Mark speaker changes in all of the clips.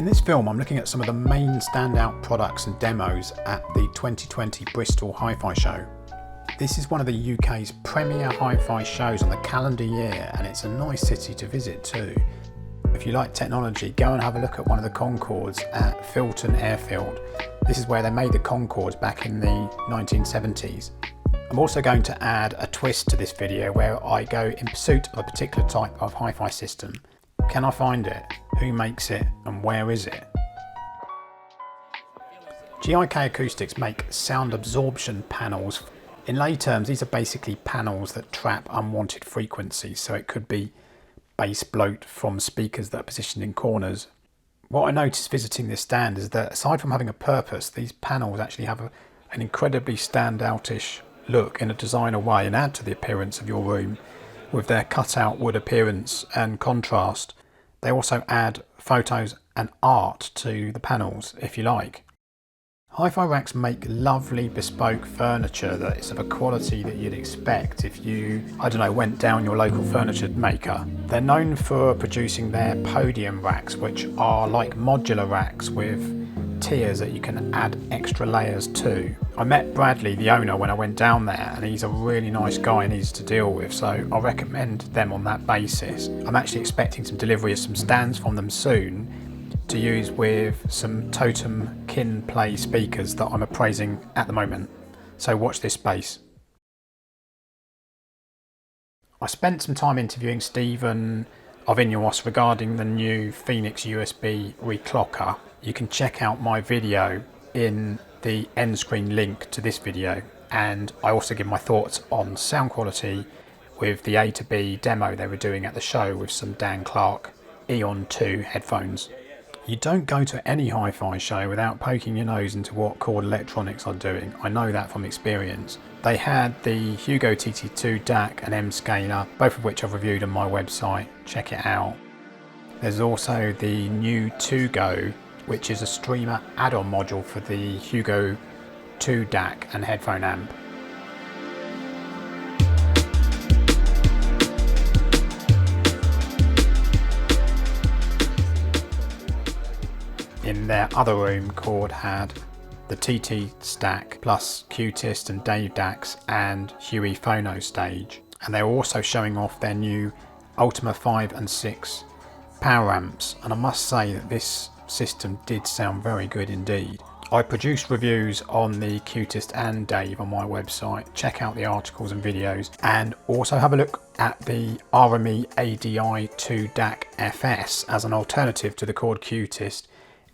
Speaker 1: In this film, I'm looking at some of the main standout products and demos at the 2020 Bristol HiFi Show. This is one of the UK's premier hi-fi shows on the calendar year, and it's a nice city to visit too. If you like technology, go and have a look at one of the Concords at Filton Airfield. This is where they made the Concords back in the 1970s. I'm also going to add a twist to this video where I go in pursuit of a particular type of hi-fi system. Can I find it? Who makes it? And where is it? GIK Acoustics make sound absorption panels. In lay terms, these are basically panels that trap unwanted frequencies, so it could be bass bloat from speakers that are positioned in corners. What I noticed visiting this stand is that aside from having a purpose, these panels actually have an incredibly standoutish look in a designer way and add to the appearance of your room with their cut-out wood appearance and contrast. They also add photos and art to the panels, if you like. Hi-Fi racks make lovely bespoke furniture that is of a quality that you'd expect if you, went down your local furniture maker. They're known for producing their podium racks, which are like modular racks with tiers that you can add extra layers to. I met Bradley, the owner, when I went down there, and he's a really nice guy and easy to deal with, so I recommend them on that basis. I'm actually expecting some delivery of some stands from them soon to use with some Totem Kin Play speakers that I'm appraising at the moment, so watch this space. I spent some time interviewing Stephen of Inuos regarding the new Phoenix USB reclocker. You can check out my video in the end screen link to this video, and I also give my thoughts on sound quality with the A to B demo they were doing at the show with some Dan Clark Eon 2 headphones. You don't go to any hi-fi show without poking your nose into what Chord Electronics are doing. I know that from experience. They had the Hugo TT2 DAC and M Scaler, both of which I've reviewed on my website. Check it out. There's also the new 2Go, which is a streamer add-on module for the Hugo 2 DAC and headphone amp. In their other room, Chord had the TT Stack plus Qtist and Dave DACs and Huey Phono stage, and they were also showing off their new Ultima 5 and 6 power amps, and I must say that this system did sound very good indeed. I produced reviews on the Qtist and Dave on my website. Check out the articles and videos, and also have a look at the RME ADI 2 DAC FS as an alternative to the Chord Qtist.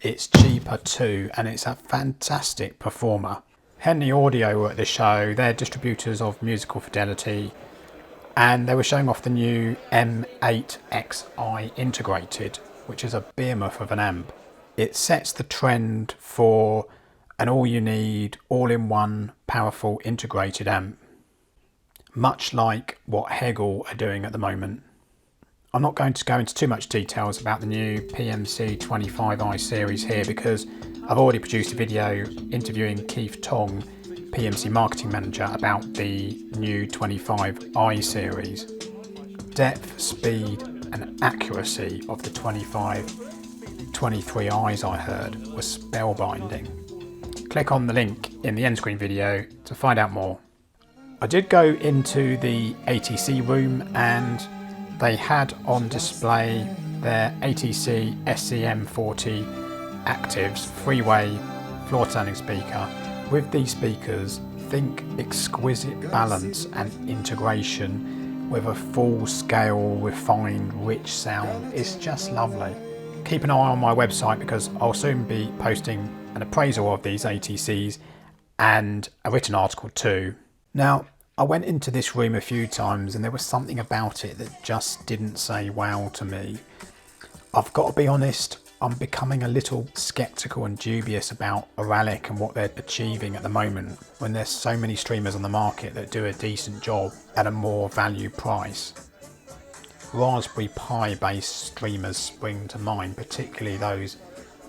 Speaker 1: It's cheaper too, and it's a fantastic performer. Henley Audio were at the show. They're distributors of Musical Fidelity, and they were showing off the new M8XI integrated, which is a behemoth of an amp. It sets the trend for an all-you-need, all-in-one, powerful integrated amp, much like what Hegel are doing at the moment. I'm not going to go into too much details about the new PMC 25i series here because I've already produced a video interviewing Keith Tong, PMC marketing manager, about the new 25i series. Depth, speed and accuracy of the 23i's I heard was spellbinding. Click on the link in the end screen video to find out more. I did go into the ATC room, and they had on display their ATC SCM40 Actives freeway floor standing speaker. With these speakers, think exquisite balance and integration with a full scale, refined, rich sound. It's just lovely. Keep an eye on my website because I'll soon be posting an appraisal of these ATCs and a written article too. Now, I went into this room a few times and there was something about it that just didn't say wow to me. I've got to be honest, I'm becoming a little sceptical and dubious about Auralic and what they're achieving at the moment when there's so many streamers on the market that do a decent job at a more value price. Raspberry Pi based streamers spring to mind, particularly those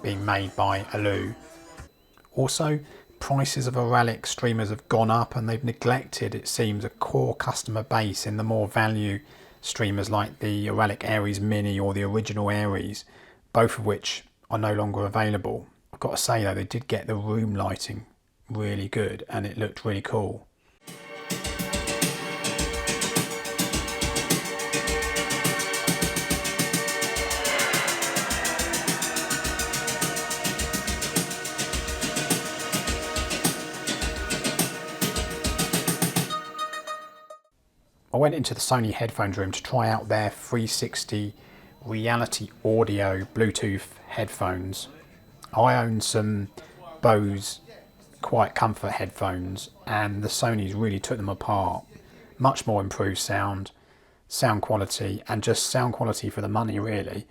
Speaker 1: being made by Alu. Also, prices of Auralic streamers have gone up and they've neglected, it seems, a core customer base in the more value streamers like the Auralic Aries Mini or the original Aries, both of which are no longer available. I've got to say though, they did get the room lighting really good and it looked really cool. I went into the Sony headphones room to try out their 360 Reality Audio Bluetooth headphones. I own some Bose Quiet Comfort headphones and the Sonys really took them apart. Much more improved sound quality, and just sound quality for the money really.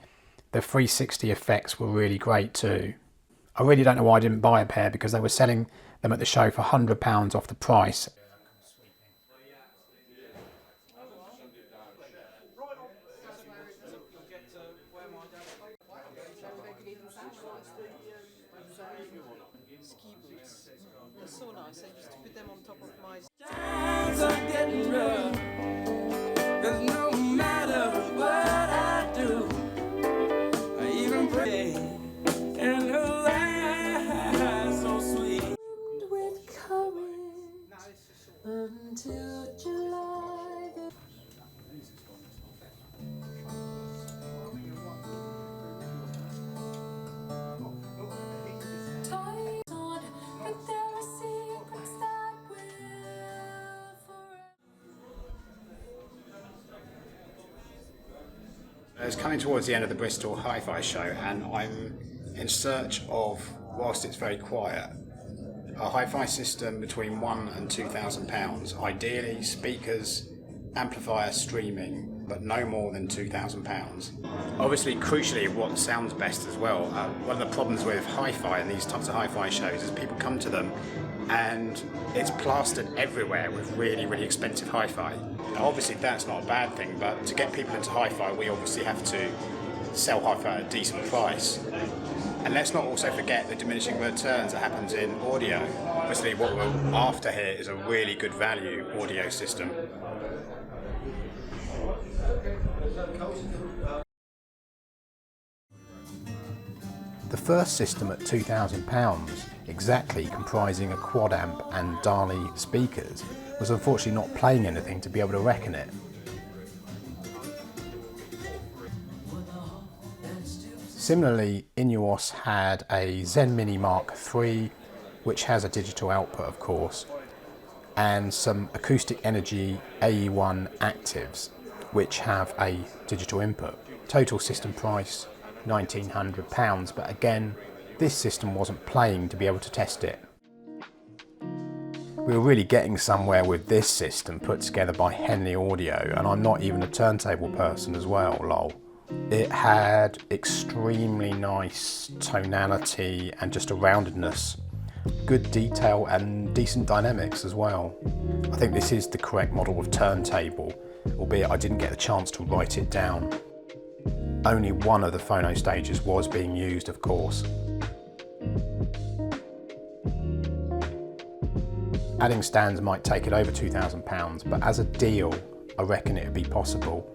Speaker 1: The 360 effects were really great too. I really don't know why I didn't buy a pair, because they were selling them at the show for £100 off the price.
Speaker 2: Ski boots. They're so nice. I used to put them on top of my... Times are getting rough. 'Cause no matter what I do, I even pray. And her eyes so sweet. With courage until July.
Speaker 1: It's coming towards the end of the Bristol HiFi Show and I'm in search of, whilst it's very quiet, a hi-fi system between £1,000 and £2,000. Ideally speakers, amplifier, streaming, but no more than £2,000. Obviously, crucially, what sounds best as well. One of the problems with hi-fi and these types of hi-fi shows is people come to them and it's plastered everywhere with really, really expensive hi-fi. Now, obviously that's not a bad thing, but to get people into hi-fi, we obviously have to sell hi-fi at a decent price. And let's not also forget the diminishing returns that happens in audio. Obviously what we're after here is a really good value audio system. The first system at £2,000, exactly comprising a quad amp and Dali speakers, was unfortunately not playing anything to be able to reckon it. Similarly, Inuos had a Zen Mini Mark III, which has a digital output of course, and some Acoustic Energy AE1 Actives, which have a digital input. Total system price £1,900, but again, this system wasn't playing to be able to test it. We were really getting somewhere with this system put together by Henley Audio, and I'm not even a turntable person as well, lol. It had extremely nice tonality and just a roundedness, good detail and decent dynamics as well. I think this is the correct model of turntable, albeit I didn't get the chance to write it down. Only one of the phono stages was being used, of course. Adding stands might take it over £2,000, but as a deal, I reckon it would be possible.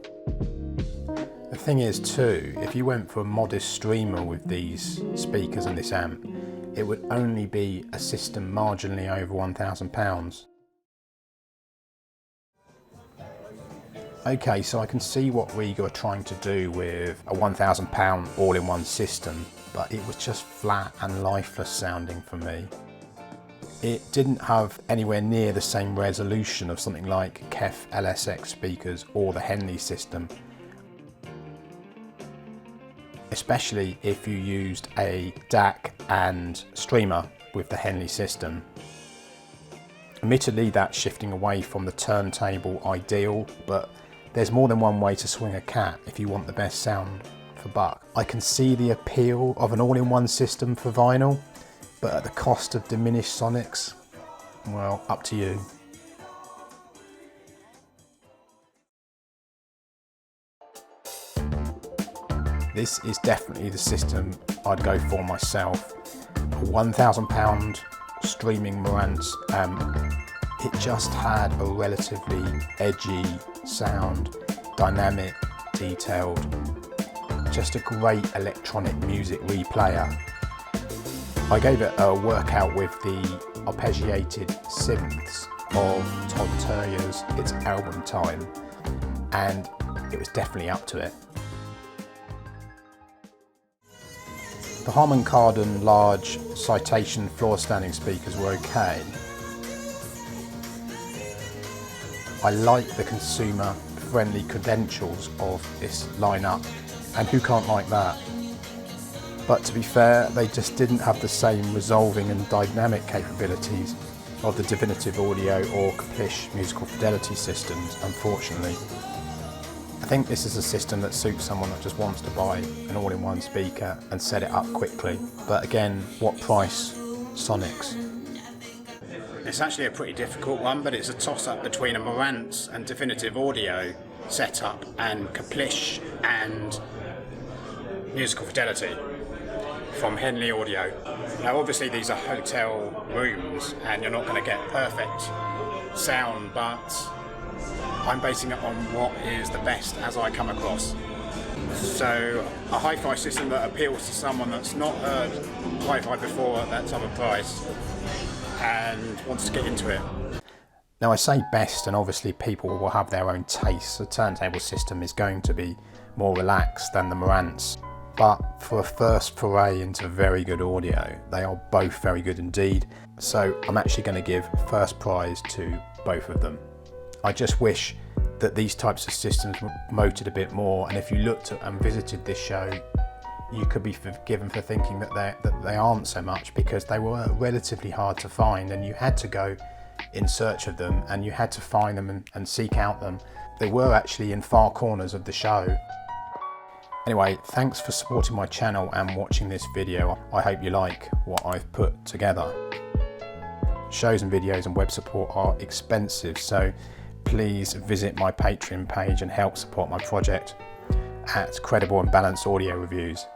Speaker 1: The thing is too, if you went for a modest streamer with these speakers and this amp, it would only be a system marginally over £1,000. Okay, so I can see what Riga are trying to do with a £1,000 all-in-one system, but it was just flat and lifeless sounding for me. It didn't have anywhere near the same resolution of something like KEF LSX speakers or the Henley system, especially if you used a DAC and streamer with the Henley system. Admittedly, that's shifting away from the turntable ideal, but there's more than one way to swing a cat if you want the best sound for buck. I can see the appeal of an all-in-one system for vinyl, but at the cost of diminished sonics, well, up to you. This is definitely the system I'd go for myself. A £1,000 streaming Marantz amp. It just had a relatively edgy sound, dynamic, detailed, just a great electronic music replayer. I gave it a workout with the arpeggiated synths of Todd Terjer's It's Album Time, and it was definitely up to it. The Harman Kardon large Citation floor standing speakers were okay. I like the consumer friendly credentials of this lineup, and who can't like that? But to be fair, they just didn't have the same resolving and dynamic capabilities of the Definitive Audio or Caplish musical fidelity systems, unfortunately. I think this is a system that suits someone that just wants to buy an all-in-one speaker and set it up quickly. But again, what price? Sonics. It's actually a pretty difficult one, but it's a toss-up between a Marantz and Definitive Audio setup and Caplish and musical fidelity from Henley Audio. Now obviously these are hotel rooms and you're not going to get perfect sound, but I'm basing it on what is the best as I come across. So a hi-fi system that appeals to someone that's not heard hi-fi before at that type of price and wants to get into it. Now I say best, and obviously people will have their own tastes. The turntable system is going to be more relaxed than the Marantz, but for a first foray into very good audio, they are both very good indeed. So I'm actually going to give first prize to both of them. I just wish that these types of systems were promoted a bit more, and if you looked at and visited this show, you could be forgiven for thinking that they aren't so much, because they were relatively hard to find and you had to go in search of them and you had to find them and seek out them. They were actually in far corners of the show. Anyway, thanks for supporting my channel and watching this video. I hope you like what I've put together. Shows and videos and web support are expensive, so please visit my Patreon page and help support my project at Credible and Balanced Audio Reviews.